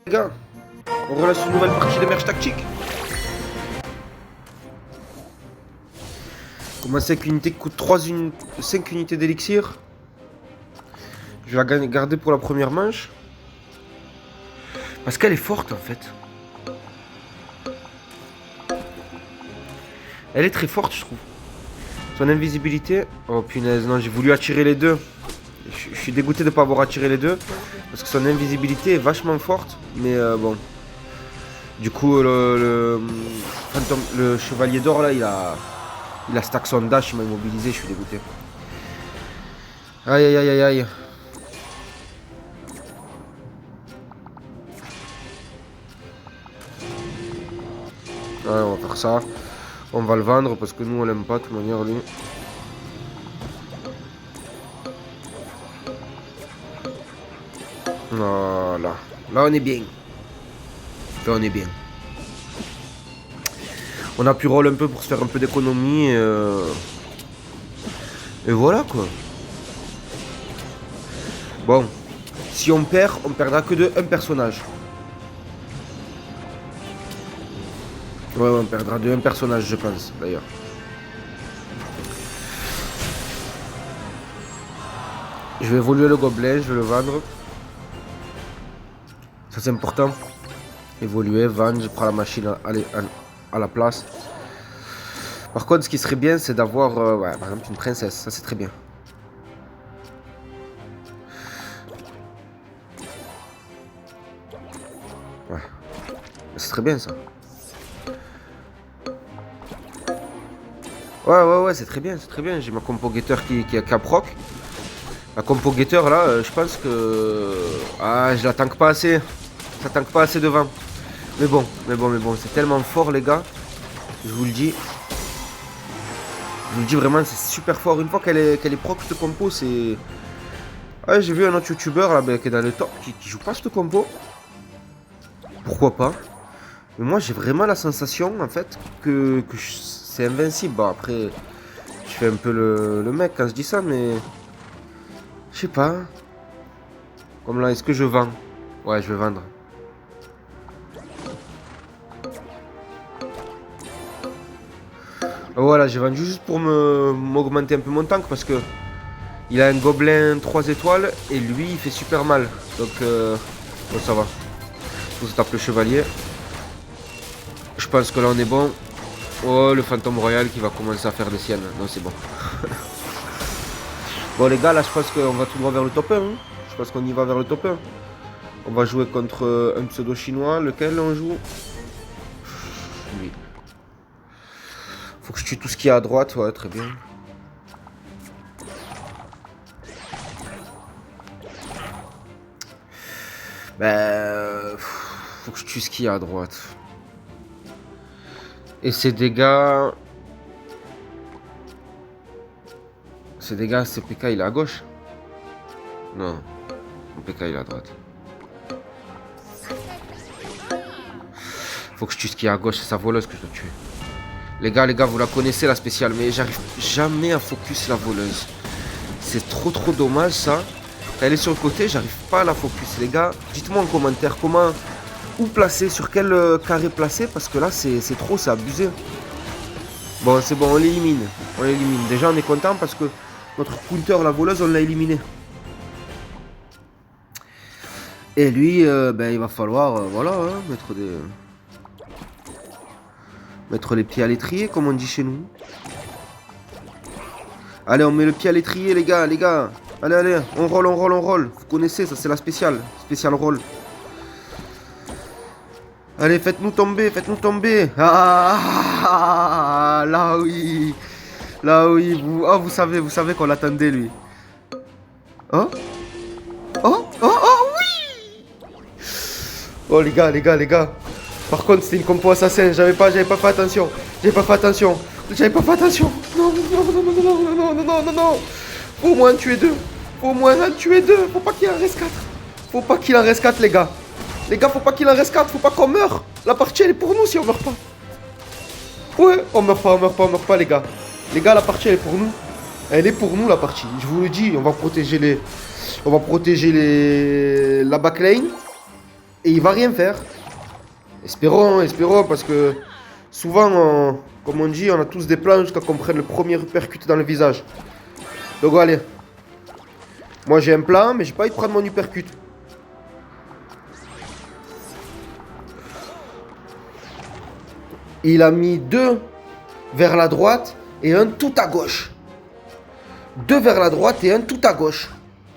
Les gars, on relance une nouvelle partie des merges tactiques. Comment c'est qu'une unité coûte 5 unités d'élixir? Je vais la garder pour la première manche. Parce qu'elle est forte en fait. Elle est très forte je trouve. Son invisibilité... Oh punaise, non j'ai voulu attirer les deux. Je suis dégoûté de ne pas avoir attiré les deux. Parce que son invisibilité est vachement forte. Mais bon. Du coup le chevalier d'or là il a stack son dash, il m'a immobilisé, je suis dégoûté. Aïe aïe aïe aïe aïe. Ouais, on va faire ça. On va le vendre parce que nous on l'aime pas de toute manière lui. Voilà. Là on est bien. Là on est bien. On a pu roll un peu pour se faire un peu d'économie et voilà quoi. Bon. Si on perd, on perdra que de un personnage. Ouais, on perdra de un personnage je pense d'ailleurs. Je vais évoluer le gobelin, je vais le vendre. Ça c'est important. Évoluer, vendre, je prends la machine à la place. Par contre, ce qui serait bien, c'est d'avoir, ouais, par exemple, une princesse. Ça, c'est très bien. Ouais. C'est très bien, ça. Ouais, c'est très bien, c'est très bien. J'ai ma compo guetteur qui a proc. La compo guetteur, là, je pense que... Ah, je la tank pas assez. Ça tank pas assez devant. Mais bon, c'est tellement fort, les gars. Je vous le dis. Je vous le dis vraiment, c'est super fort. Une fois qu'elle est proc, cette compo, c'est... Ouais, j'ai vu un autre youtubeur là, qui est dans le top, qui joue pas cette compo. Pourquoi pas? Mais moi, j'ai vraiment la sensation, en fait, que c'est invincible. Bon, après, je fais un peu le mec quand je dis ça, mais... Je sais pas. Comme là, est-ce que je vends? Ouais, je vais vendre. Voilà, j'ai vendu juste pour m'augmenter un peu mon tank parce que il a un gobelin 3 étoiles et lui il fait super mal. Donc bon, ça va. On se tape le chevalier. Je pense que là on est bon. Oh, le fantôme royal qui va commencer à faire des siennes. Non, c'est bon. Bon les gars, là je pense qu'on va tout droit vers le top 1. Hein. Je pense qu'on y va vers le top 1. On va jouer contre un pseudo chinois. Lequel on joue? Lui. Faut que je tue tout ce qu'il y a à droite, ouais, très bien. Ben... Faut que je tue ce qu'il y a à droite. Et ces dégâts... Ces dégâts, c'est PK, il est à gauche? Non. PK, il est à droite. Faut que je tue ce qu'il y a à gauche, c'est sa voleuse que je dois tuer. Les gars, vous la connaissez la spéciale, mais j'arrive jamais à focus la voleuse. C'est trop dommage ça. Quand elle est sur le côté, j'arrive pas à la focus. Les gars, dites-moi en commentaire comment, où placer, sur quel carré placer, parce que là c'est trop, c'est abusé. Bon, c'est bon, on l'élimine. On l'élimine. Déjà, on est content parce que notre counter, la voleuse, on l'a éliminé. Et lui, ben, il va falloir, voilà, hein, mettre les pieds à l'étrier, comme on dit chez nous. Allez, on met le pied à l'étrier, les gars. Allez, on roll. Vous connaissez, ça c'est la spéciale. Spécial roll. Allez, faites-nous tomber. Ah, là oui. Vous savez qu'on l'attendait, lui. Oh, oui. Oh, les gars. Par contre, c'était une compo assassin. J'avais pas fait attention. Non. Faut au moins en tuer deux. Faut pas qu'il en reste 4. Les gars. Faut pas qu'il en reste 4. Faut pas qu'on meure. La partie, elle est pour nous si on meurt pas. Ouais, on meurt pas, les gars. Les gars, la partie, elle est pour nous. Elle est pour nous, la partie. Je vous le dis, on va protéger la backlane. Et il va rien faire. Espérons, espérons, parce que souvent, comme on dit, on a tous des plans jusqu'à qu'on prenne le premier uppercut dans le visage. Donc allez. Moi j'ai un plan, mais j'ai pas envie de prendre mon uppercut. Il a mis 2 vers la droite et un tout à gauche. 2 vers la droite et un tout à gauche.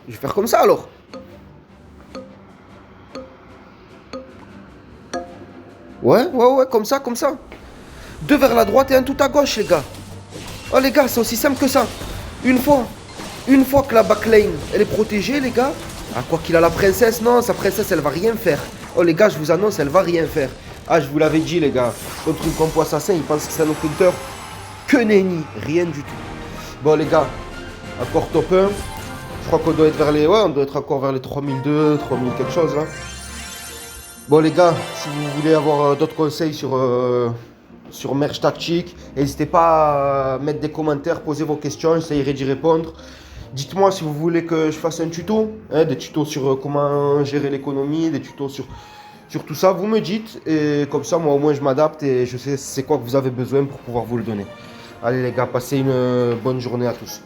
Je vais faire comme ça alors. Ouais, comme ça, comme ça. 2 vers la droite et un tout à gauche, les gars. Oh, les gars, c'est aussi simple que ça. Une fois que la backlane, elle est protégée, les gars. Ah, quoi qu'il a la princesse, non, sa princesse, elle va rien faire. Oh, les gars, je vous annonce, elle va rien faire. Ah, je vous l'avais dit, les gars. Contre une compo assassin, il pense que c'est un counter. Que nenni, rien du tout. Bon, les gars, encore top 1. Je crois qu'on doit être vers les... Ouais, on doit être encore vers les 3002, 3000 quelque chose, là. Bon, les gars, si vous voulez avoir d'autres conseils sur merge tactique, n'hésitez pas à mettre des commentaires, poser vos questions, j'essaierai d'y répondre. Dites-moi si vous voulez que je fasse un tuto, hein, des tutos sur comment gérer l'économie, des tutos sur tout ça, vous me dites. Et comme ça, moi au moins je m'adapte et je sais c'est quoi que vous avez besoin pour pouvoir vous le donner. Allez les gars, passez une bonne journée à tous.